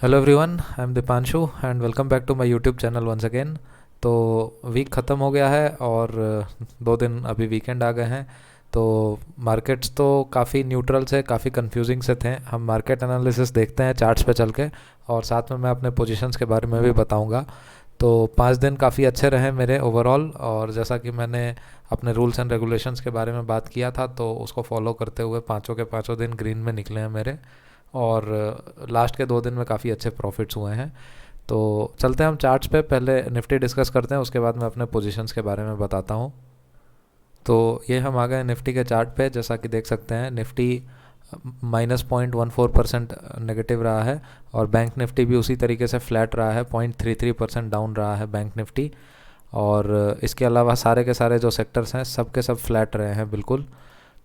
Hello everyone, I am Deepanshu and welcome back to my YouTube channel once again. तो week ख़त्म हो गया है और 2 दिन अभी वीकेंड आ गए हैं। तो मार्केट्स तो काफ़ी न्यूट्रल से काफ़ी कंफ्यूजिंग से थे। हम मार्केट एनालिसिस देखते हैं चार्ट्स पे चल के, और साथ में मैं अपने पोजीशंस के बारे में भी बताऊंगा। तो 5 दिन काफ़ी अच्छे रहे मेरे ओवरऑल, और जैसा कि मैंने अपने रूल्स एंड रेगुलेशंस के बारे में बात किया था तो उसको फॉलो करते हुए पाँचों के पाँचों दिन ग्रीन में निकले हैं मेरे। और लास्ट के 2 दिन में काफ़ी अच्छे प्रॉफिट्स हुए हैं। तो चलते हैं हम चार्ट्स पे, पहले निफ्टी डिस्कस करते हैं, उसके बाद मैं अपने पोजीशंस के बारे में बताता हूँ। तो ये हम आ गए निफ्टी के चार्ट पे। जैसा कि देख सकते हैं निफ्टी -0.14% नेगेटिव रहा है, और बैंक निफ्टी भी उसी तरीके से फ्लैट रहा है, 0.33% डाउन रहा है बैंक निफ्टी। और इसके अलावा सारे के सारे जो सेक्टर्स हैं सब के सब फ्लैट रहे हैं बिल्कुल।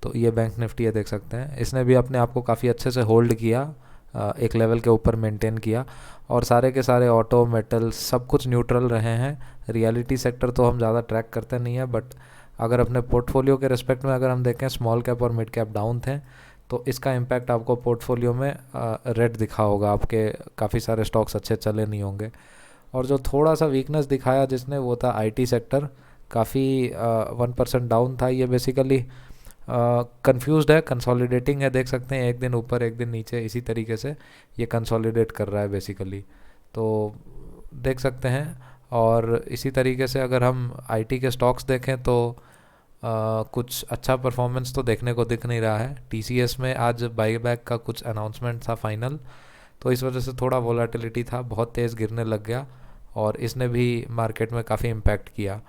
तो ये बैंक निफ्टी है, देख सकते हैं इसने भी अपने आप को काफ़ी अच्छे से होल्ड किया, एक लेवल के ऊपर मेंटेन किया। और सारे के सारे ऑटो मेटल सब कुछ न्यूट्रल रहे हैं। रियलिटी सेक्टर तो हम ज़्यादा ट्रैक करते नहीं है, बट अगर अपने पोर्टफोलियो के रिस्पेक्ट में अगर हम देखें, स्मॉल कैप और मिड कैप डाउन थे, तो इसका इम्पैक्ट आपको पोर्टफोलियो में रेड दिखा होगा, आपके काफ़ी सारे स्टॉक्स अच्छे चले नहीं होंगे। और जो थोड़ा सा वीकनेस दिखाया जिसने, वो था आईटी सेक्टर। काफ़ी 1% डाउन था। ये बेसिकली कंफ्यूज्ड है, कंसोलिडेटिंग है, देख सकते हैं एक दिन ऊपर एक दिन नीचे, इसी तरीके से ये कंसोलिडेट कर रहा है बेसिकली। तो देख सकते हैं। और इसी तरीके से अगर हम आईटी के स्टॉक्स देखें तो कुछ अच्छा परफॉर्मेंस तो देखने को दिख नहीं रहा है। टीसीएस में आज बाईबैक का कुछ अनाउंसमेंट था फाइनल, तो इस वजह से थोड़ा वोलाटिलिटी था, बहुत तेज़ गिरने लग गया, और इसने भी मार्केट में काफ़ी इम्पैक्ट किया।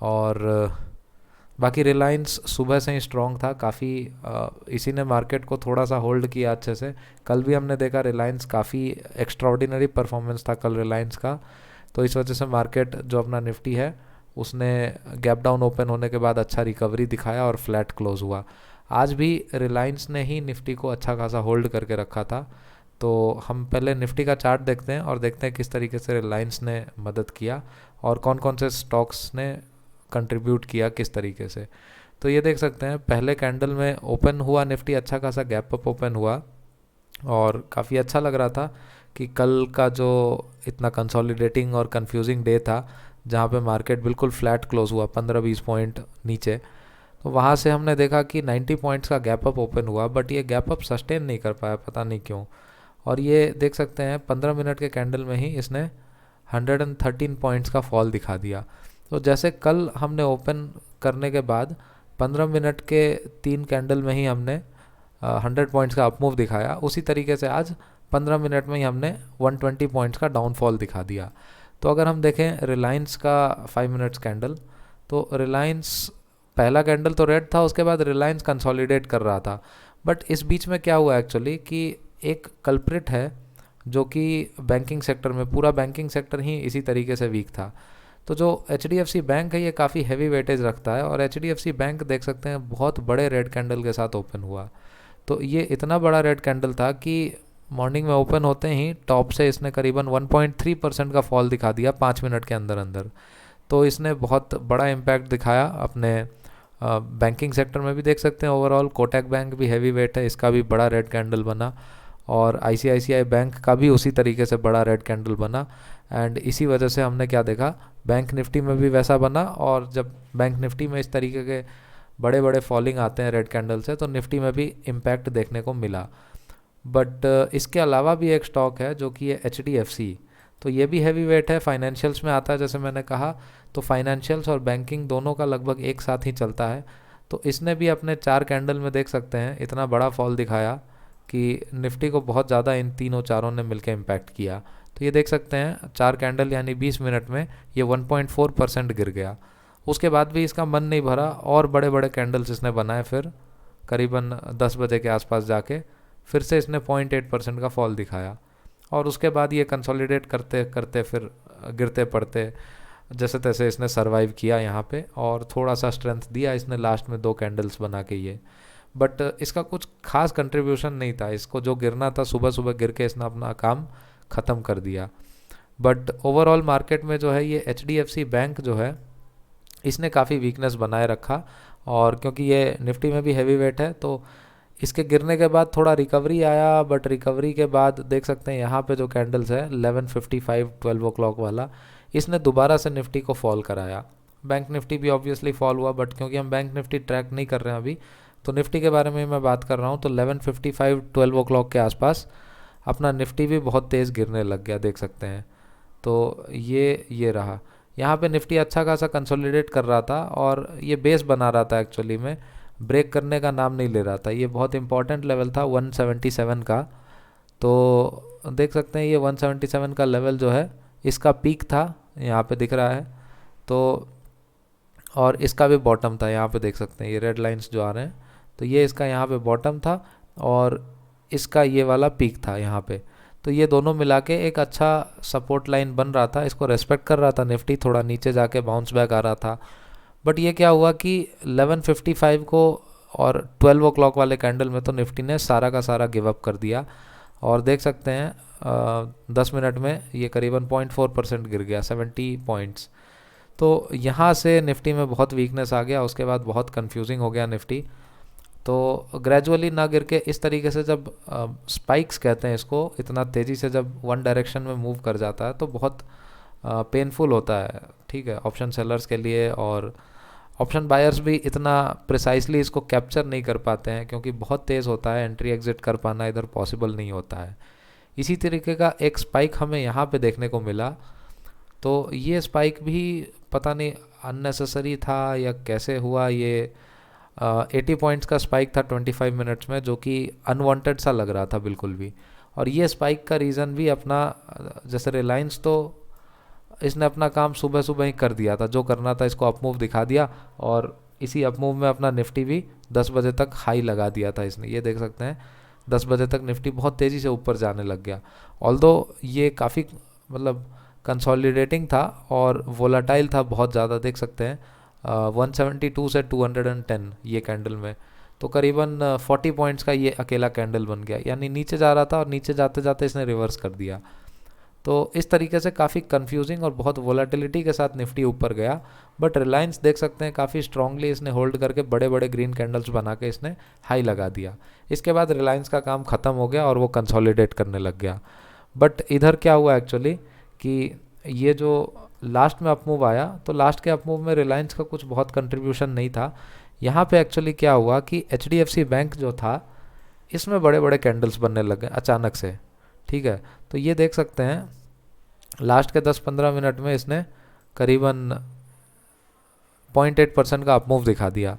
और बाकी रिलायंस सुबह से ही स्ट्रॉन्ग था काफ़ी, इसी ने मार्केट को थोड़ा सा होल्ड किया अच्छे से। कल भी हमने देखा रिलायंस, काफ़ी एक्स्ट्राऑर्डिनरी परफॉर्मेंस था कल रिलायंस का। तो इस वजह से मार्केट जो अपना निफ्टी है उसने गैप डाउन ओपन होने के बाद अच्छा रिकवरी दिखाया और फ्लैट क्लोज हुआ। आज भी रिलायंस ने ही निफ्टी को अच्छा खासा होल्ड करके रखा था। तो हम पहले निफ्टी का चार्ट देखते हैं और देखते हैं किस तरीके से रिलायंस ने मदद किया और कौन कौन से स्टॉक्स ने कंट्रीब्यूट किया किस तरीके से। तो ये देख सकते हैं पहले कैंडल में ओपन हुआ निफ्टी, अच्छा खासा गैप अप ओपन हुआ, और काफ़ी अच्छा लग रहा था कि कल का जो इतना कंसोलिडेटिंग और कंफ्यूजिंग डे था, जहाँ पे मार्केट बिल्कुल फ्लैट क्लोज हुआ 15-20 पॉइंट नीचे, तो वहाँ से हमने देखा कि 90 पॉइंट्स का गैप अप ओपन हुआ, बट ये गैप अप सस्टेन नहीं कर पाया, पता नहीं क्यों। और ये देख सकते हैं 15 मिनट के कैंडल में ही इसने 113 पॉइंट्स का फॉल दिखा दिया। तो जैसे कल हमने ओपन करने के बाद 15 मिनट के 3 कैंडल में ही हमने 100 पॉइंट्स का अपमूव दिखाया, उसी तरीके से आज 15 मिनट में ही हमने 120 पॉइंट्स का डाउनफॉल दिखा दिया। तो अगर हम देखें रिलायंस का 5 मिनट्स कैंडल, तो रिलायंस पहला कैंडल तो रेड था, उसके बाद रिलायंस कंसोलिडेट कर रहा था। बट इस बीच में क्या हुआ एक्चुअली कि एक कल्प्रिट है जो कि बैंकिंग सेक्टर में, पूरा बैंकिंग सेक्टर ही इसी तरीके से वीक था। तो जो H D F C bank है ये काफ़ी हैवी वेटेज रखता है, और H D F C bank देख सकते हैं बहुत बड़े रेड कैंडल के साथ ओपन हुआ। तो ये इतना बड़ा रेड कैंडल था कि मॉर्निंग में ओपन होते ही टॉप से इसने करीबन 1.3% का फॉल दिखा दिया 5 मिनट के अंदर अंदर। तो इसने बहुत बड़ा इम्पैक्ट दिखाया अपने बैंकिंग सेक्टर में भी। देख सकते हैं ओवरऑल कोटक बैंक भी हैवी वेट है, इसका भी बड़ा रेड कैंडल बना, और आईसीआईसीआई बैंक का भी उसी तरीके से बड़ा रेड कैंडल बना। एंड इसी वजह से हमने क्या देखा, बैंक निफ्टी में भी वैसा बना, और जब बैंक निफ्टी में इस तरीके के बड़े बड़े फॉलिंग आते हैं रेड कैंडल से, तो निफ्टी में भी इम्पैक्ट देखने को मिला। बट इसके अलावा भी एक स्टॉक है जो कि है एच डी एफ सी। तो ये भी हैवी वेट है, फाइनेंशियल्स में आता है जैसे मैंने कहा। तो फाइनेंशियल्स और बैंकिंग दोनों का लगभग एक साथ ही चलता है। तो इसने भी अपने 4 कैंडल में देख सकते हैं इतना बड़ा फॉल दिखाया कि निफ्टी को बहुत ज़्यादा इन तीनों चारों ने मिलकर इम्पैक्ट किया। तो ये देख सकते हैं 4 कैंडल यानी 20 मिनट में ये 1.4% गिर गया। उसके बाद भी इसका मन नहीं भरा, और बड़े बड़े कैंडल्स इसने बनाए, फिर करीबन 10 बजे के आसपास जाके फिर से इसने 0.8% का फॉल दिखाया। और उसके बाद ये कंसोलिडेट करते करते फिर गिरते पड़ते जैसे तैसे इसने सरवाइव किया यहाँ पे, और थोड़ा सा स्ट्रेंथ दिया इसने लास्ट में 2 कैंडल्स बना के ये। बट इसका कुछ खास कंट्रीब्यूशन नहीं था, इसको जो गिरना था सुबह सुबह गिर के इसने अपना काम ख़त्म कर दिया। बट ओवरऑल मार्केट में जो है ये H D F C bank जो है इसने काफ़ी वीकनेस बनाए रखा, और क्योंकि ये निफ्टी में भी हैवी वेट है, तो इसके गिरने के बाद थोड़ा रिकवरी आया, बट रिकवरी के बाद देख सकते हैं यहाँ पे जो कैंडल्स है 11:55 12 ओ क्लॉक वाला, इसने दोबारा से निफ्टी को फॉल कराया। बैंक निफ्टी भी ऑब्वियसली फॉल हुआ, बट क्योंकि हम बैंक निफ्टी ट्रैक नहीं कर रहे हैं अभी, तो निफ्टी के बारे में मैं बात कर रहा हूँ। तो 11:55 12 ओ क्लॉक के आसपास अपना निफ्टी भी बहुत तेज़ गिरने लग गया, देख सकते हैं। तो ये रहा, यहाँ पे निफ्टी अच्छा खासा कंसोलिडेट कर रहा था और ये बेस बना रहा था, एक्चुअली में ब्रेक करने का नाम नहीं ले रहा था। ये बहुत इंपॉर्टेंट लेवल था 177 का, तो देख सकते हैं ये 177 का लेवल जो है इसका पीक था, यहाँ पे दिख रहा है। तो और इसका भी बॉटम था, यहाँ पे देख सकते हैं ये रेड लाइंस जो आ रहे हैं, तो ये इसका यहाँ पे बॉटम था और इसका ये वाला पीक था यहाँ पे। तो ये दोनों मिला के एक अच्छा सपोर्ट लाइन बन रहा था, इसको रेस्पेक्ट कर रहा था निफ्टी, थोड़ा नीचे जाके बाउंस बैक आ रहा था। बट ये क्या हुआ कि 11:55 को और 12 ओ क्लॉक वाले कैंडल में तो निफ्टी ने सारा का सारा गिव अप कर दिया, और देख सकते हैं 10 मिनट में ये करीबन 0.4% गिर गया, 70 पॉइंट्स। तो यहाँ से निफ्टी में बहुत वीकनेस आ गया, उसके बाद बहुत कंफ्यूजिंग हो गया निफ्टी। तो ग्रेजुअली ना गिर के इस तरीके से जब स्पाइक्स कहते हैं इसको, इतना तेज़ी से जब वन डायरेक्शन में मूव कर जाता है तो बहुत पेनफुल होता है, ठीक है, ऑप्शन सेलर्स के लिए। और ऑप्शन बायर्स भी इतना प्रिसाइसली इसको कैप्चर नहीं कर पाते हैं, क्योंकि बहुत तेज़ होता है, एंट्री एग्जिट कर पाना इधर पॉसिबल नहीं होता है। इसी तरीके का एक स्पाइक हमें यहाँ पे देखने को मिला, तो ये स्पाइक भी पता नहीं अननेसेसरी था या कैसे हुआ। ये 80 पॉइंट्स का स्पाइक था 25 मिनट्स में, जो कि अनवांटेड सा लग रहा था बिल्कुल भी। और ये स्पाइक का रीज़न भी अपना, जैसे रिलायंस तो इसने अपना काम सुबह सुबह ही कर दिया था, जो करना था इसको अपमूव दिखा दिया, और इसी अपमूव में अपना निफ्टी भी 10 बजे तक हाई लगा दिया था इसने। ये देख सकते हैं 10 बजे तक निफ्टी बहुत तेज़ी से ऊपर जाने लग गया, ऑल्दो ये काफ़ी मतलब कंसोलिडेटिंग था और वोलाटाइल था बहुत ज़्यादा, देख सकते हैं 172 से 210 ये कैंडल में, तो करीबन 40 पॉइंट्स का ये अकेला कैंडल बन गया, यानी नीचे जा रहा था और नीचे जाते जाते इसने रिवर्स कर दिया। तो इस तरीके से काफ़ी कंफ्यूजिंग और बहुत वोलाटिलिटी के साथ निफ्टी ऊपर गया। बट रिलायंस देख सकते हैं काफ़ी स्ट्रांगली इसने होल्ड करके बड़े बड़े ग्रीन कैंडल्स बना के इसने हाई लगा दिया। इसके बाद रिलायंस का काम ख़त्म हो गया और वो कंसोलिडेट करने लग गया। बट इधर क्या हुआ एक्चुअली कि ये जो लास्ट में अपमूव आया, तो लास्ट के अपमूव में रिलायंस का कुछ बहुत कंट्रीब्यूशन नहीं था। यहाँ पे एक्चुअली क्या हुआ कि HDFC बैंक जो था इसमें बड़े बड़े कैंडल्स बनने लगे अचानक से, ठीक है। तो ये देख सकते हैं लास्ट के 10-15 मिनट में इसने करीबन 0.8% का अपमूव दिखा दिया।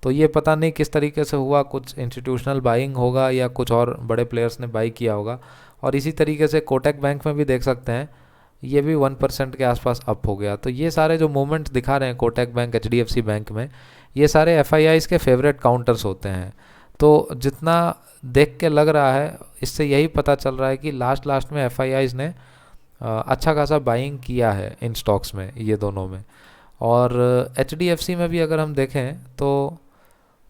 तो ये पता नहीं किस तरीके से हुआ, कुछ इंस्टीट्यूशनल बाइंग होगा या कुछ और बड़े प्लेयर्स ने बाई किया होगा। और इसी तरीके से कोटक बैंक में भी देख सकते हैं ये भी 1% के आसपास अप हो गया। तो ये सारे जो मूवमेंट्स दिखा रहे हैं कोटक बैंक, HDFC बैंक में, ये सारे FIIs के फेवरेट काउंटर्स होते हैं। तो जितना देख के लग रहा है इससे यही पता चल रहा है कि लास्ट में FIIs ने अच्छा खासा बाइंग किया है इन स्टॉक्स में, ये दोनों में। और HDFC में भी अगर हम देखें तो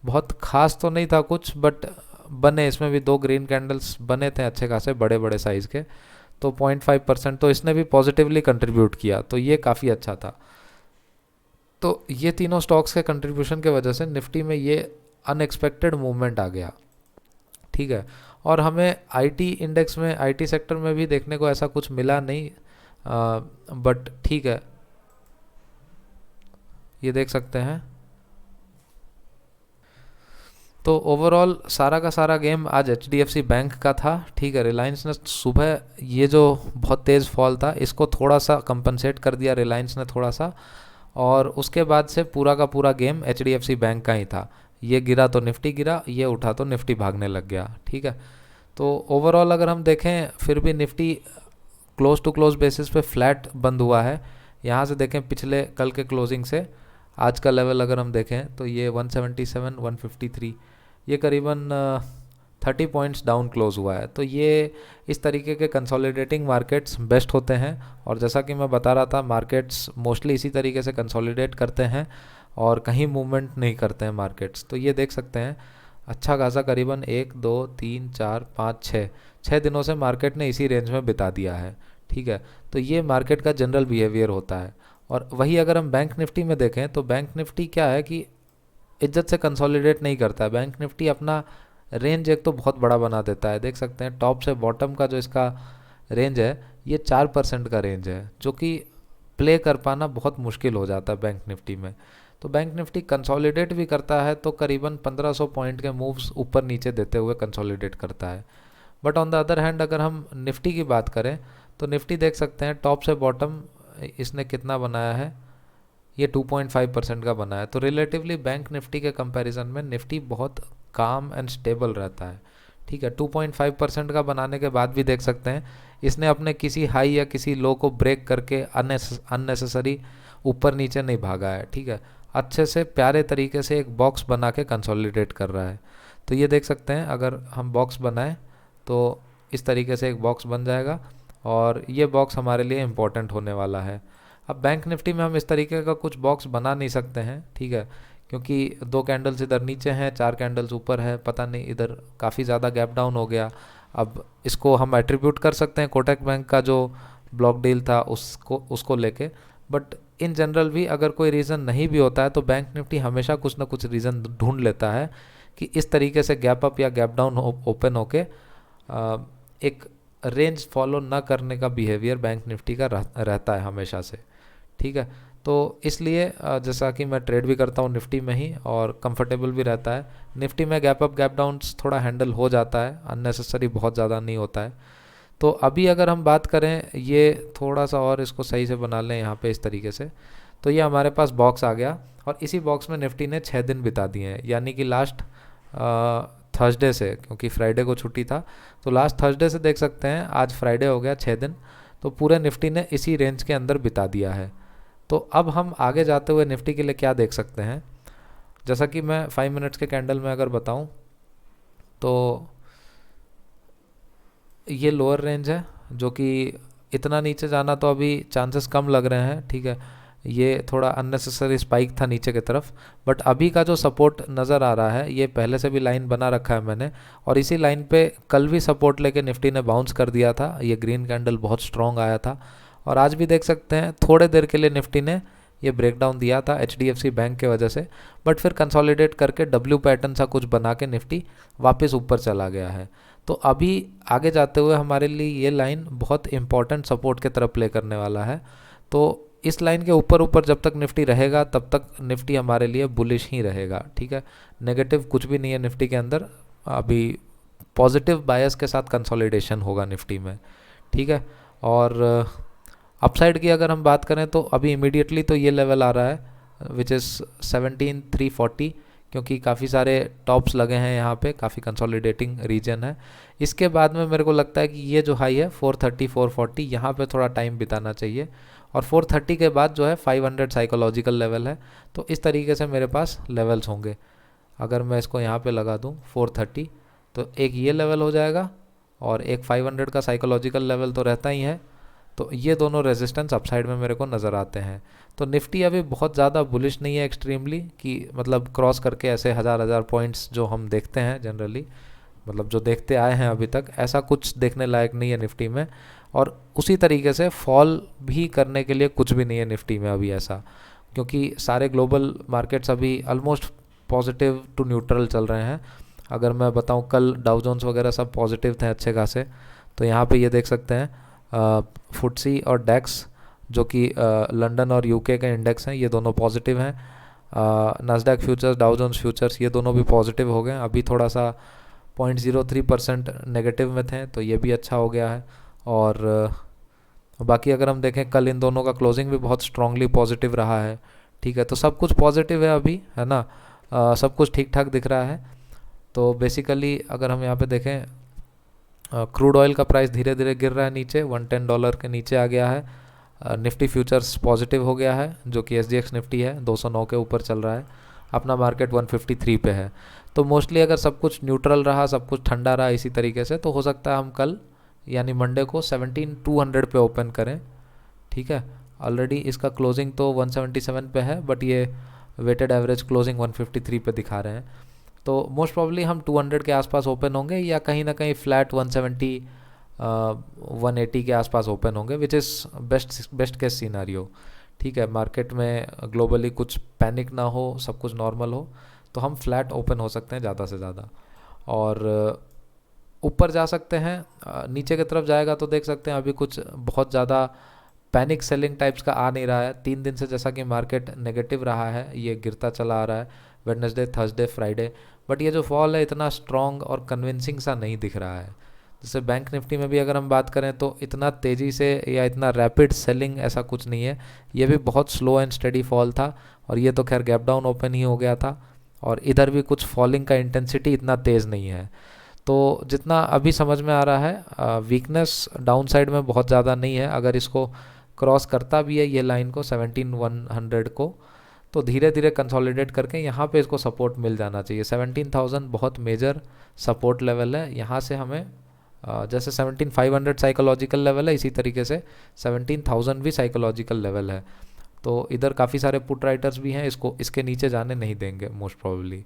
बहुत खास तो नहीं था कुछ, बट बने इसमें भी 2 ग्रीन कैंडल्स बने थे अच्छे खासे बड़े बड़े साइज़ के, तो 0.5%, तो इसने भी पॉजिटिवली कंट्रीब्यूट किया, तो ये काफ़ी अच्छा था। तो ये तीनों स्टॉक्स के कंट्रीब्यूशन के वजह से निफ्टी में ये अनएक्सपेक्टेड मूवमेंट आ गया, ठीक है। और हमें IT इंडेक्स में, IT सेक्टर में भी देखने को ऐसा कुछ मिला नहीं, बट ठीक है, ये देख सकते हैं। तो ओवरऑल सारा का सारा गेम आज HDFC बैंक का था, ठीक है। रिलायंस ने सुबह ये जो बहुत तेज़ फॉल था इसको थोड़ा सा कंपनसेट कर दिया रिलायंस ने थोड़ा सा, और उसके बाद से पूरा का पूरा गेम HDFC बैंक का ही था। ये गिरा तो निफ्टी गिरा, ये उठा तो निफ्टी भागने लग गया, ठीक है। तो ओवरऑल अगर हम देखें फिर भी Nifty close to close basis पे फ्लैट बंद हुआ है। यहाँ से देखें पिछले कल के क्लोजिंग से आज का लेवल अगर हम देखें तो ये 177 153, ये करीबन 30 पॉइंट्स डाउन क्लोज हुआ है। तो ये इस तरीके के कंसोलिडेटिंग मार्केट्स बेस्ट होते हैं, और जैसा कि मैं बता रहा था मार्केट्स मोस्टली इसी तरीके से कंसोलिडेट करते हैं और कहीं मूवमेंट नहीं करते हैं मार्केट्स। तो ये देख सकते हैं अच्छा खासा करीबन 1 2 3 4 5 6 दिनों से मार्केट ने इसी रेंज में बिता दिया है, ठीक है। तो ये मार्केट का जनरल बिहेवियर होता है। और वही अगर हम बैंक निफ्टी में देखें तो बैंक निफ्टी क्या है कि इज्जत से कंसोलिडेट नहीं करता है। बैंक निफ्टी अपना रेंज एक तो बहुत बड़ा बना देता है। देख सकते हैं टॉप से बॉटम का जो इसका रेंज है ये 4% का रेंज है, जो कि प्ले कर पाना बहुत मुश्किल हो जाता है बैंक निफ्टी में। तो बैंक निफ्टी कंसोलिडेट भी करता है तो करीबन 1500 पॉइंट के मूव्स ऊपर नीचे देते हुए कंसोलिडेट करता है। But on the other hand अगर हम निफ्टी की बात करें तो निफ्टी देख सकते हैं टॉप से बॉटम इसने कितना बनाया है, ये 2.5% का बना है। तो रिलेटिवली बैंक निफ्टी के कंपैरिजन में निफ्टी बहुत काम एंड स्टेबल रहता है। ठीक है, 2.5% का बनाने के बाद भी देख सकते हैं इसने अपने किसी हाई या किसी लो को ब्रेक करके अननेसेसरी ऊपर नीचे नहीं भागा है। ठीक है, अच्छे से प्यारे तरीके से एक बॉक्स बना के कंसोलिडेट कर रहा है। तो ये देख सकते हैं अगर हम बॉक्स बनाएं तो इस तरीके से एक बॉक्स बन जाएगा और ये बॉक्स हमारे लिए इम्पोर्टेंट होने वाला है। अब बैंक निफ्टी में हम इस तरीके का कुछ बॉक्स बना नहीं सकते हैं, ठीक है, क्योंकि 2 कैंडल्स इधर नीचे हैं, 4 कैंडल्स ऊपर है, पता नहीं इधर काफ़ी ज़्यादा गैप डाउन हो गया। अब इसको हम एट्रीब्यूट कर सकते हैं कोटक बैंक का जो ब्लॉक डील था उसको लेके, बट इन जनरल भी अगर कोई रीज़न नहीं भी होता है तो बैंक निफ्टी हमेशा कुछ ना कुछ रीज़न ढूंढ लेता है कि इस तरीके से गैप अप या गैप डाउन ओपन होके एक रेंज फॉलो ना करने का बिहेवियर बैंक निफ्टी का रहता है हमेशा से। ठीक है, तो इसलिए जैसा कि मैं ट्रेड भी करता हूँ निफ्टी में ही और कंफर्टेबल भी रहता है। निफ्टी में गैप अप गैप डाउन थोड़ा हैंडल हो जाता है, अननेसेसरी बहुत ज़्यादा नहीं होता है। तो अभी अगर हम बात करें, ये थोड़ा सा और इसको सही से बना लें यहाँ पे इस तरीके से, तो ये हमारे पास बॉक्स आ गया और इसी बॉक्स में निफ्टी ने 6 दिन बिता दिए हैं, यानी कि लास्ट थर्सडे से, क्योंकि फ्राइडे को छुट्टी था तो लास्ट थर्सडे से देख सकते हैं आज फ्राइडे हो गया, 6 दिन, तो पूरे निफ्टी ने इसी रेंज के अंदर बिता दिया है। तो अब हम आगे जाते हुए निफ्टी के लिए क्या देख सकते हैं, जैसा कि मैं 5 मिनट्स के कैंडल में अगर बताऊं तो ये लोअर रेंज है, जो कि इतना नीचे जाना तो अभी चांसेस कम लग रहे हैं। ठीक है, ये थोड़ा अननेसेसरी स्पाइक था नीचे की तरफ, बट अभी का जो सपोर्ट नज़र आ रहा है ये पहले से भी लाइन बना रखा है मैंने, और इसी लाइन पे कल भी सपोर्ट लेके निफ्टी ने बाउंस कर दिया था। ये ग्रीन कैंडल बहुत स्ट्रॉन्ग आया था और आज भी देख सकते हैं थोड़े देर के लिए निफ्टी ने ये ब्रेकडाउन दिया था HDFC बैंक के वजह से, बट फिर कंसोलिडेट करके W पैटर्न सा कुछ बना के निफ्टी वापस ऊपर चला गया है। तो अभी आगे जाते हुए हमारे लिए ये लाइन बहुत इंपॉर्टेंट सपोर्ट के तरफ प्ले करने वाला है। तो इस लाइन के ऊपर ऊपर जब तक निफ्टी रहेगा तब तक निफ्टी हमारे लिए बुलिश ही रहेगा। ठीक है, नेगेटिव कुछ भी नहीं है निफ्टी के अंदर, अभी पॉजिटिव बायस के साथ कंसोलिडेशन होगा निफ्टी में। ठीक है, और अपसाइड की अगर हम बात करें तो अभी इमीडिएटली तो ये लेवल आ रहा है विच इज़ 17,340, क्योंकि काफ़ी सारे टॉप्स लगे हैं यहाँ पे, काफ़ी कंसोलिडेटिंग रीजन है। इसके बाद में मेरे को लगता है कि ये जो हाई है 430 440, यहाँ पे थोड़ा टाइम बिताना चाहिए, और 430 के बाद जो है 500 साइकोलॉजिकल लेवल है। तो इस तरीके से मेरे पास लेवल्स होंगे। अगर मैं इसको यहाँ पे लगा दूँ 430, तो एक ये लेवल हो जाएगा और एक 500 का साइकोलॉजिकल लेवल तो रहता ही है। तो ये दोनों रेजिस्टेंस अपसाइड में मेरे को नज़र आते हैं। तो निफ्टी अभी बहुत ज़्यादा बुलिश नहीं है एक्सट्रीमली, कि मतलब क्रॉस करके ऐसे हज़ार पॉइंट्स जो हम देखते हैं जनरली, मतलब जो देखते आए हैं अभी तक, ऐसा कुछ देखने लायक नहीं है निफ्टी में। और उसी तरीके से फॉल भी करने के लिए कुछ भी नहीं है निफ्टी में अभी ऐसा, क्योंकि सारे ग्लोबल मार्केट्स अभी ऑलमोस्ट पॉजिटिव टू न्यूट्रल चल रहे हैं। अगर मैं बताऊं कल डाउ जोन्स वगैरह सब पॉजिटिव थे अच्छे खासे, तो यहाँ पे ये देख सकते हैं फुटसी और डेक्स जो कि लंदन और यूके के इंडेक्स हैं, ये दोनों पॉजिटिव हैं। Nasdaq futures, Dow Jones futures, ये दोनों भी पॉजिटिव हो गए। अभी थोड़ा सा 0.03% नेगेटिव में थे, तो ये भी अच्छा हो गया है। और बाकी अगर हम देखें कल इन दोनों का क्लोजिंग भी बहुत स्ट्रांगली पॉजिटिव रहा है। ठीक है, तो सब कुछ पॉजिटिव है अभी, है ना, सब कुछ ठीक ठाक दिख रहा है। तो बेसिकली अगर हम यहाँ पे देखें, क्रूड ऑयल का प्राइस धीरे धीरे गिर रहा है नीचे, $110 के नीचे आ गया है। निफ्टी फ्यूचर्स पॉजिटिव हो गया है, जो कि SGX निफ्टी है 209 के ऊपर चल रहा है, अपना मार्केट 153 पे है। तो मोस्टली अगर सब कुछ न्यूट्रल रहा, सब कुछ ठंडा रहा इसी तरीके से, तो हो सकता है हम कल यानी मंडे को 17,200 पे ओपन करें। ठीक है, ऑलरेडी इसका क्लोजिंग तो 177 पे है, बट ये वेटेड एवरेज क्लोजिंग 153 पे दिखा रहे हैं। तो मोस्ट प्रॉब्ली हम 200 के आसपास ओपन होंगे, या कहीं ना कहीं फ्लैट 170 180 के आसपास ओपन होंगे, which is best case scenario. ठीक है, मार्केट में ग्लोबली कुछ पैनिक ना हो, सब कुछ नॉर्मल हो, तो हम फ्लैट ओपन हो सकते हैं ज़्यादा से ज़्यादा। और ऊपर जा सकते हैं, नीचे की तरफ जाएगा तो देख सकते हैं अभी कुछ बहुत ज़्यादा पैनिक सेलिंग टाइप्स का आ नहीं रहा है। 3 दिन से जैसा कि मार्केट नेगेटिव रहा है, ये गिरता चला आ रहा है वेडनेसडे, थर्सडे, फ्राइडे, बट ये जो फॉल है इतना स्ट्रॉन्ग और कन्विंसिंग सा नहीं दिख रहा है। जैसे बैंक निफ्टी में भी अगर हम बात करें तो इतना तेज़ी से या इतना रैपिड सेलिंग ऐसा कुछ नहीं है, ये भी बहुत स्लो एंड स्टेडी फॉल था, और ये तो खैर गैप डाउन ओपन ही हो गया था, और इधर भी कुछ फॉलिंग का इंटेंसिटी इतना तेज़ नहीं है। तो जितना अभी समझ में आ रहा है, वीकनेस डाउन साइड में बहुत ज़्यादा नहीं है। अगर इसको क्रॉस करता भी है ये लाइन को 17,100 को, तो धीरे धीरे कंसोलिडेट करके यहाँ पे इसको सपोर्ट मिल जाना चाहिए। 17,000 बहुत मेजर सपोर्ट लेवल है। यहाँ से हमें जैसे 17,500 साइकोलॉजिकल लेवल है, इसी तरीके से 17,000 भी साइकोलॉजिकल लेवल है। तो इधर काफ़ी सारे पुट राइटर्स भी हैं, इसको इसके नीचे जाने नहीं देंगे मोस्ट प्रोबेबली।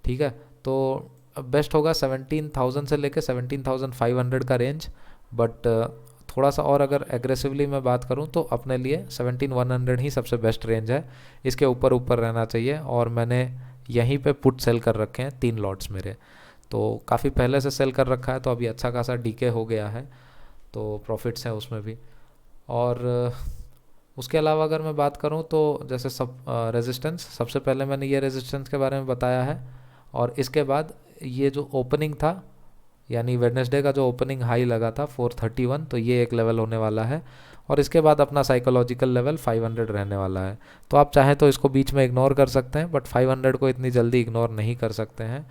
ठीक है, तो बेस्ट होगा 17,000 से लेके 17,500 का रेंज, बट थोड़ा सा और अगर एग्रेसिवली मैं बात करूं तो अपने लिए 17,100 ही सबसे बेस्ट रेंज है। इसके ऊपर ऊपर रहना चाहिए, और मैंने यहीं पे पुट सेल कर रखे हैं 3 लॉट्स मेरे, तो काफ़ी पहले से सेल कर रखा है, तो अभी अच्छा खासा डीके हो गया है, तो प्रॉफिट्स हैं उसमें भी। और उसके अलावा अगर मैं बात करूं तो जैसे सब रेजिस्टेंस, सबसे पहले मैंने ये रेजिस्टेंस के बारे में बताया है, और इसके बाद ये जो ओपनिंग था, यानी वेडनेसडे का जो ओपनिंग हाई लगा था 431, तो ये एक लेवल होने वाला है, और इसके बाद अपना साइकोलॉजिकल लेवल 500 रहने वाला है। तो आप चाहें तो इसको बीच में इग्नोर कर सकते हैं, बट 500 को इतनी जल्दी इग्नोर नहीं कर सकते हैं।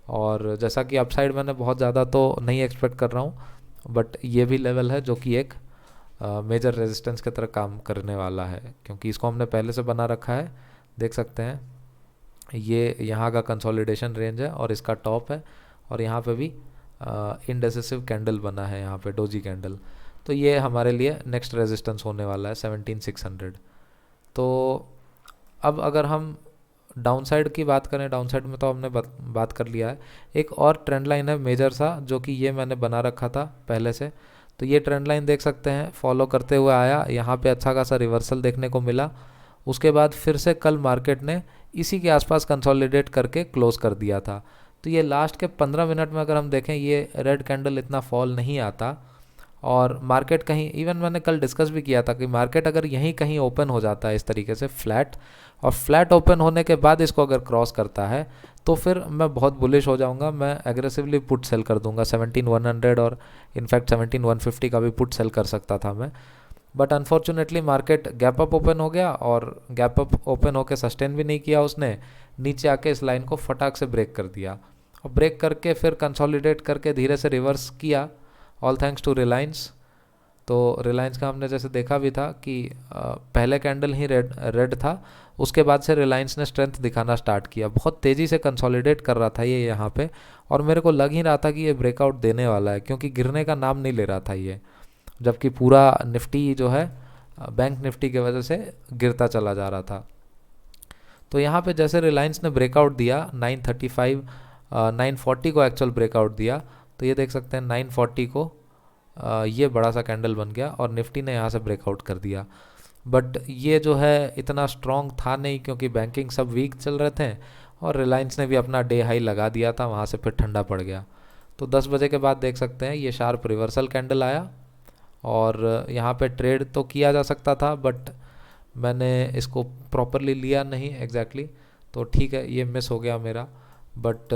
और जैसा कि अपसाइड मैंने बहुत ज़्यादा तो नहीं एक्सपेक्ट कर रहा हूँ, बट ये भी लेवल है जो कि एक मेजर रेजिस्टेंस की तरह काम करने वाला है, क्योंकि इसको हमने पहले से बना रखा है। देख सकते हैं ये यहाँ का कंसोलिडेशन रेंज है और इसका टॉप है, और यहाँ पे भी इंडेसिसिव कैंडल बना है, यहाँ पे डोजी कैंडल। तो ये हमारे लिए नेक्स्ट रेजिस्टेंस होने वाला है 17,600। तो अब अगर हम डाउन साइड की बात करें, डाउन साइड में तो हमने बात कर लिया है। एक और ट्रेंड लाइन है मेजर सा, जो कि ये मैंने बना रखा था पहले से। तो ये ट्रेंड लाइन देख सकते हैं फॉलो करते हुए आया, यहाँ पे अच्छा खासा रिवर्सल देखने को मिला। उसके बाद फिर से कल मार्केट ने इसी के आसपास कंसोलिडेट करके क्लोज कर दिया था। तो ये लास्ट के 15 मिनट में अगर हम देखें, ये रेड कैंडल इतना फॉल नहीं आता, और मार्केट कहीं, इवन मैंने कल डिस्कस भी किया था कि मार्केट अगर यहीं कहीं ओपन हो जाता है इस तरीके से फ्लैट, और फ्लैट ओपन होने के बाद इसको अगर क्रॉस करता है, तो फिर मैं बहुत बुलिश हो जाऊंगा, मैं एग्रेसिवली पुट सेल कर दूंगा 17,100, और इनफैक्ट 17,150 का भी पुट सेल कर सकता था मैं। But unfortunately market gap up open हो गया, और गैप अप ओपन होकर सस्टेन भी नहीं किया उसने, नीचे आके इस लाइन को फटाक से ब्रेक कर दिया, और ब्रेक करके फिर कंसोलिडेट करके धीरे से रिवर्स किया, ऑल थैंक्स टू रिलायंस। तो रिलायंस का हमने जैसे देखा भी था कि पहले कैंडल ही रेड था, उसके बाद से रिलायंस ने स्ट्रेंथ दिखाना स्टार्ट किया, बहुत तेज़ी से कंसोलिडेट कर रहा था ये यहाँ पे, और मेरे को लग ही रहा था कि ये ब्रेकआउट देने वाला है, क्योंकि गिरने का नाम नहीं ले रहा था ये, जबकि पूरा निफ्टी जो है बैंक निफ्टी की वजह से गिरता चला जा रहा था। तो यहाँ पे जैसे रिलायंस ने ब्रेकआउट दिया 935, 940 को एक्चुअल ब्रेकआउट दिया, तो ये देख सकते हैं 940 को ये बड़ा सा कैंडल बन गया, और निफ्टी ने यहाँ से ब्रेकआउट कर दिया। बट ये जो है इतना स्ट्रॉन्ग था नहीं, क्योंकि बैंकिंग सब वीक चल रहे थे, और रिलायंस ने भी अपना डे हाई लगा दिया था, वहाँ से फिर ठंडा पड़ गया। तो 10 बजे के बाद देख सकते हैं ये शार्प रिवर्सल कैंडल आया, और यहाँ पे ट्रेड तो किया जा सकता था, बट मैंने इसको प्रॉपरली लिया नहीं एग्जैक्टली, तो ठीक है ये मिस हो गया मेरा। बट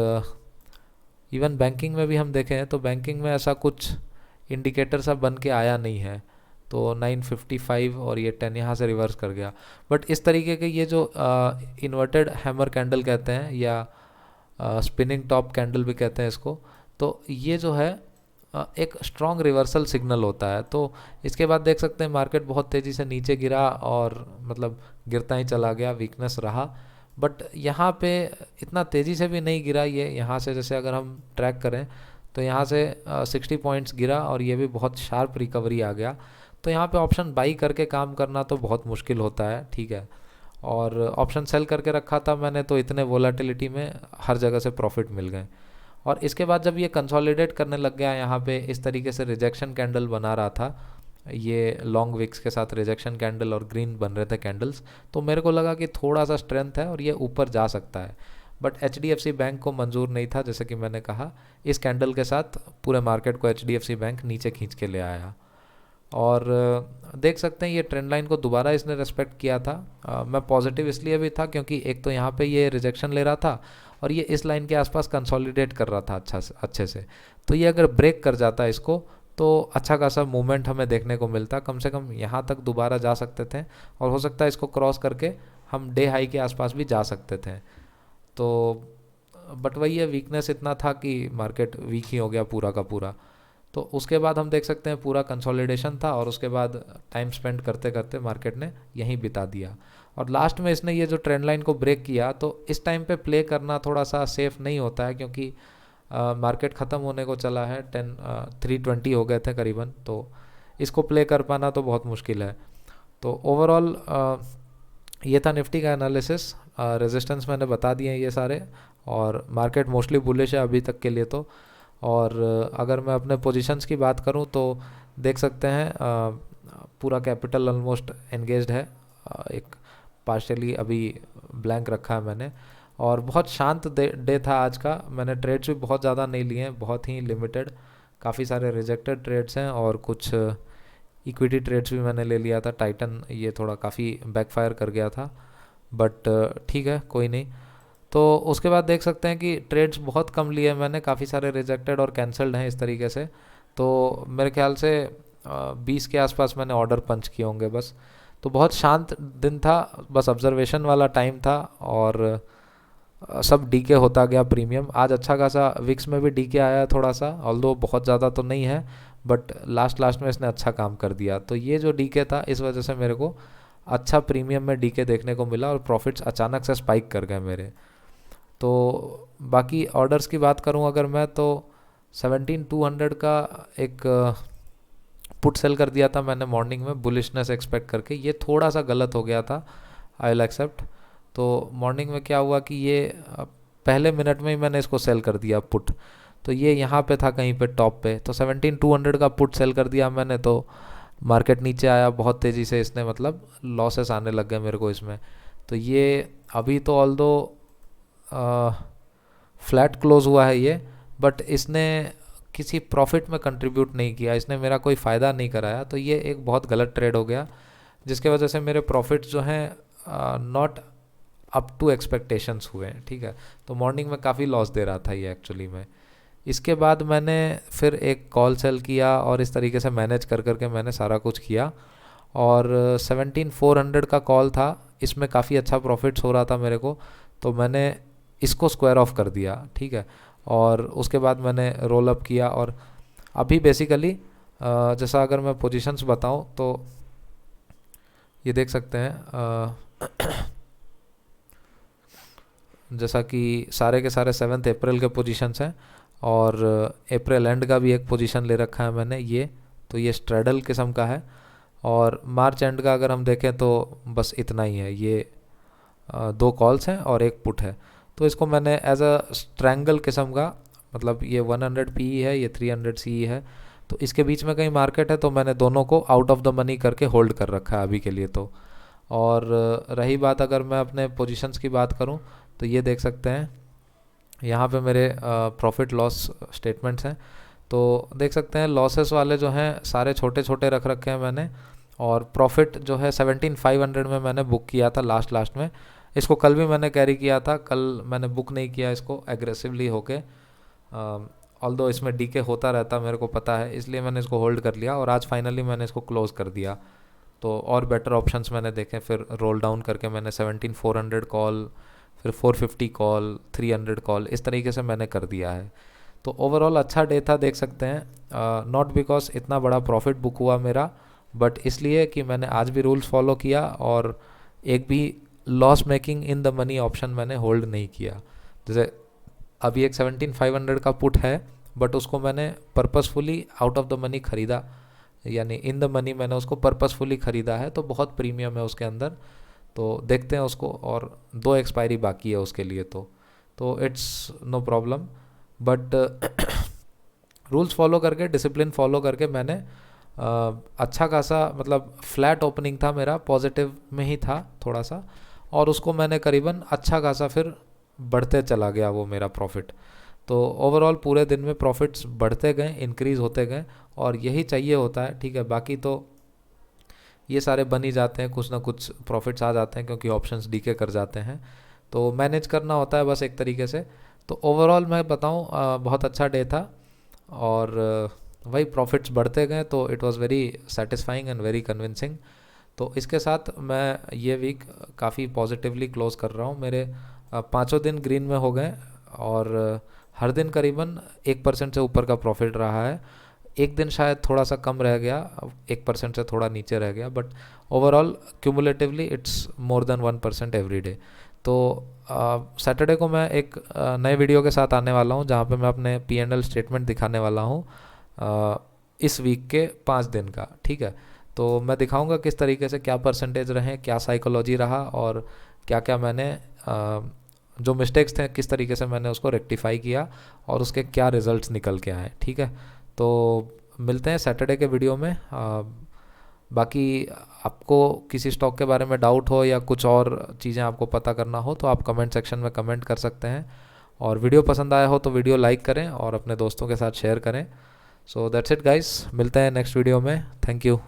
इवन बैंकिंग में भी हम देखें तो बैंकिंग में ऐसा कुछ इंडिकेटर सा बन के आया नहीं है, तो 955 और ये 10 यहाँ से रिवर्स कर गया। बट इस तरीके के ये जो इन्वर्टेड हैमर कैंडल कहते हैं, या स्पिनिंग टॉप कैंडल भी कहते हैं इसको, तो ये जो है एक स्ट्रॉन्ग रिवर्सल सिग्नल होता है। तो इसके बाद देख सकते हैं मार्केट बहुत तेज़ी से नीचे गिरा, और मतलब गिरता ही चला गया, वीकनेस रहा। बट यहाँ पे इतना तेज़ी से भी नहीं गिरा ये, यहाँ से जैसे अगर हम ट्रैक करें तो यहाँ से 60 पॉइंट्स गिरा, और ये भी बहुत शार्प रिकवरी आ गया। तो यहाँ पे ऑप्शन बाई करके काम करना तो बहुत मुश्किल होता है, ठीक है। और ऑप्शन सेल करके रखा था मैंने, तो इतने वोलाटिलिटी में हर जगह से प्रॉफिट मिल गए। और इसके बाद जब ये कंसोलिडेट करने लग गया, यहाँ पे इस तरीके से रिजेक्शन कैंडल बना रहा था, ये लॉन्ग विक्स के साथ रिजेक्शन कैंडल और ग्रीन बन रहे थे कैंडल्स, तो मेरे को लगा कि थोड़ा सा स्ट्रेंथ है और ये ऊपर जा सकता है। बट HDFC बैंक को मंजूर नहीं था, जैसे कि मैंने कहा। इस कैंडल के साथ पूरे मार्केट को HDFC बैंक नीचे खींच के ले आया। और देख सकते हैं ये ट्रेंड लाइन को दोबारा इसने रेस्पेक्ट किया था। मैं पॉजिटिव इसलिए भी था क्योंकि एक तो यहाँ पे ये रिजेक्शन ले रहा था और ये इस लाइन के आसपास कंसोलिडेट कर रहा था अच्छे से। तो ये अगर ब्रेक कर जाता इसको तो अच्छा खासा मूवमेंट हमें देखने को मिलता, कम से कम यहाँ तक दोबारा जा सकते थे और हो सकता है इसको क्रॉस करके हम डे हाई के आसपास भी जा सकते थे। तो बट वही है, वीकनेस इतना था कि मार्केट वीक ही हो गया पूरा का पूरा। तो उसके बाद हम देख सकते हैं पूरा कंसोलिडेशन था और उसके बाद टाइम स्पेंड करते करते मार्केट ने यहीं बिता दिया। और लास्ट में इसने ये जो ट्रेंड लाइन को ब्रेक किया, तो इस टाइम पे प्ले करना थोड़ा सा सेफ नहीं होता है क्योंकि मार्केट ख़त्म होने को चला है, 320 हो गए थे करीबन, तो इसको प्ले कर पाना तो बहुत मुश्किल है। तो ओवरऑल ये था निफ्टी का एनालिसिस। रेजिस्टेंस मैंने बता दिए हैं ये सारे, और मार्केट मोस्टली बुलिश है अभी तक के लिए तो। और अगर मैं अपने पोजीशंस की बात करूं तो देख सकते हैं पूरा कैपिटल ऑलमोस्ट एंगेज्ड है। एक पार्शियली अभी ब्लैंक रखा है मैंने, और बहुत शांत डे था आज का। मैंने ट्रेड्स भी बहुत ज़्यादा नहीं लिए हैं, बहुत ही लिमिटेड, काफ़ी सारे रिजेक्टेड ट्रेड्स हैं और कुछ इक्विटी ट्रेड्स भी मैंने ले लिया था। टाइटन ये थोड़ा काफ़ी बैकफायर कर गया था, बट ठीक है, कोई नहीं। तो उसके बाद देख सकते हैं कि ट्रेड्स बहुत कम लिए मैंने, काफ़ी सारे रिजेक्टेड और कैंसल्ड हैं इस तरीके से। तो मेरे ख्याल से 20 के आसपास मैंने ऑर्डर पंच किए होंगे बस। तो बहुत शांत दिन था, बस ऑब्जर्वेशन वाला टाइम था, और सब डीके होता गया प्रीमियम। आज अच्छा खासा विक्स में भी डीके आया थोड़ा सा, ऑल्दो बहुत ज़्यादा तो नहीं है, बट लास्ट में इसने अच्छा काम कर दिया। तो ये जो डीके था, इस वजह से मेरे को अच्छा प्रीमियम में डीके देखने को मिला और प्रॉफिट्स अचानक से स्पाइक कर गए मेरे। तो बाकी ऑर्डर्स की बात करूं अगर मैं, तो 17,200 का एक पुट सेल कर दिया था मैंने मॉर्निंग में, बुलिशनेस एक्सपेक्ट करके। ये थोड़ा सा गलत हो गया था, आई विल एक्सेप्ट। तो मॉर्निंग में क्या हुआ कि ये पहले मिनट में ही मैंने इसको सेल कर दिया पुट। तो ये यहाँ पे था कहीं पे टॉप पे, तो 17,200 का पुट सेल कर दिया मैंने। तो मार्केट नीचे आया बहुत तेज़ी से, इसने मतलब लॉसेस आने लग गए मेरे को इसमें। तो ये अभी तो ऑल्दो फ्लैट क्लोज हुआ है ये, बट इसने किसी प्रॉफिट में कंट्रीब्यूट नहीं किया, इसने मेरा कोई फ़ायदा नहीं कराया। तो ये एक बहुत गलत ट्रेड हो गया, जिसके वजह से मेरे प्रॉफिट्स जो हैं नॉट अप टू एक्सपेक्टेशंस हुए हैं, ठीक है। तो मॉर्निंग में काफ़ी लॉस दे रहा था ये एक्चुअली में। इसके बाद मैंने फिर एक कॉल सेल किया और इस तरीके से मैनेज कर करके मैंने सारा कुछ किया। और 17,400 का कॉल था, इसमें काफ़ी अच्छा प्रॉफिट्स हो रहा था मेरे को, तो मैंने इसको स्क्वायर ऑफ कर दिया, ठीक है। और उसके बाद मैंने रोल अप किया, और अभी बेसिकली जैसा अगर मैं पोजीशंस बताऊं तो ये देख सकते हैं जैसा कि सारे के सारे 7 अप्रैल के पोजीशंस हैं, और अप्रैल एंड का भी एक पोजीशन ले रखा है मैंने ये, तो ये स्ट्रेडल किस्म का है। और मार्च एंड का अगर हम देखें तो बस इतना ही है, ये 2 कॉल्स हैं और एक पुट है। तो इसको मैंने एज अ स्ट्रैंगल किस्म का, मतलब ये 100 PE है, ये 300 CE है, तो इसके बीच में कहीं मार्केट है, तो मैंने दोनों को आउट ऑफ द मनी करके होल्ड कर रखा है अभी के लिए तो। और रही बात अगर मैं अपने पोजीशंस की बात करूं, तो ये देख सकते हैं यहाँ पे मेरे प्रॉफिट लॉस स्टेटमेंट्स हैं। तो देख सकते हैं लॉसेस वाले जो हैं सारे छोटे छोटे रख रखे हैं मैंने, और प्रॉफिट जो है 17,500 में मैंने बुक किया था लास्ट में। इसको कल भी मैंने कैरी किया था, कल मैंने बुक नहीं किया इसको एग्रेसिवली होके, ऑल्दो इसमें डीके होता रहता मेरे को पता है, इसलिए मैंने इसको होल्ड कर लिया और आज फाइनली मैंने इसको क्लोज कर दिया। तो और बेटर ऑप्शंस मैंने देखे, फिर रोल डाउन करके मैंने 17,400 कॉल, फिर 450 कॉल, 300 कॉल, इस तरीके से मैंने कर दिया है। तो ओवरऑल अच्छा डे था, देख सकते हैं। नॉट बिकॉज इतना बड़ा प्रॉफिट बुक हुआ मेरा, बट इसलिए कि मैंने आज भी रूल्स फॉलो किया और एक भी loss making in the money option मैंने होल्ड नहीं किया। जैसे अभी एक 17,500 का पुट है, बट उसको मैंने purposefully out of the money ख़रीदा, यानी इन द मनी मैंने उसको पर्पसफुली ख़रीदा है, तो बहुत प्रीमियम है उसके अंदर। तो देखते हैं उसको, और 2 एक्सपायरी बाकी है उसके लिए, तो it's no problem. But rules follow करके, डिसिप्लिन फॉलो करके मैंने अच्छा खासा, मतलब फ्लैट ओपनिंग था मेरा, पॉजिटिव में ही था थोड़ा सा, और उसको मैंने करीबन अच्छा खासा फिर बढ़ते चला गया वो मेरा प्रॉफिट। तो ओवरऑल पूरे दिन में प्रॉफिट्स बढ़ते गए, इंक्रीज़ होते गए, और यही चाहिए होता है, ठीक है। बाकी तो ये सारे बन ही जाते हैं, कुछ ना कुछ प्रॉफिट्स आ जाते हैं क्योंकि ऑप्शंस डीके कर जाते हैं, तो मैनेज करना होता है बस एक तरीके से। तो ओवरऑल मैं बताऊँ बहुत अच्छा डे था, और वही प्रॉफिट्स बढ़ते गए, तो it was very satisfying and very convincing. तो इसके साथ मैं ये वीक काफ़ी पॉजिटिवली क्लोज कर रहा हूँ। मेरे पाँचों दिन ग्रीन में हो गए, और हर दिन करीबन 1% से ऊपर का प्रॉफिट रहा है। एक दिन शायद थोड़ा सा कम रह गया, 1% से थोड़ा नीचे रह गया, but overall cumulatively it's more than 1% every day. तो सैटरडे को मैं एक नए वीडियो के साथ आने वाला हूँ, जहाँ पे मैं अपने P&L स्टेटमेंट दिखाने वाला हूँ इस वीक के 5 दिन का, ठीक है। तो मैं दिखाऊंगा किस तरीके से क्या परसेंटेज रहे, क्या साइकोलॉजी रहा, और क्या क्या मैंने जो मिस्टेक्स थे किस तरीके से मैंने उसको रेक्टिफाई किया, और उसके क्या रिजल्ट्स निकल के आए, ठीक है। तो मिलते हैं सैटरडे के वीडियो में। बाकी आपको किसी स्टॉक के बारे में डाउट हो या कुछ और चीज़ें आपको पता करना हो तो आप कमेंट सेक्शन में कमेंट कर सकते हैं, और वीडियो पसंद आया हो तो वीडियो लाइक करें और अपने दोस्तों के साथ शेयर करें। सो दैट्स इट गाइस, मिलते हैं नेक्स्ट वीडियो में। Thank you.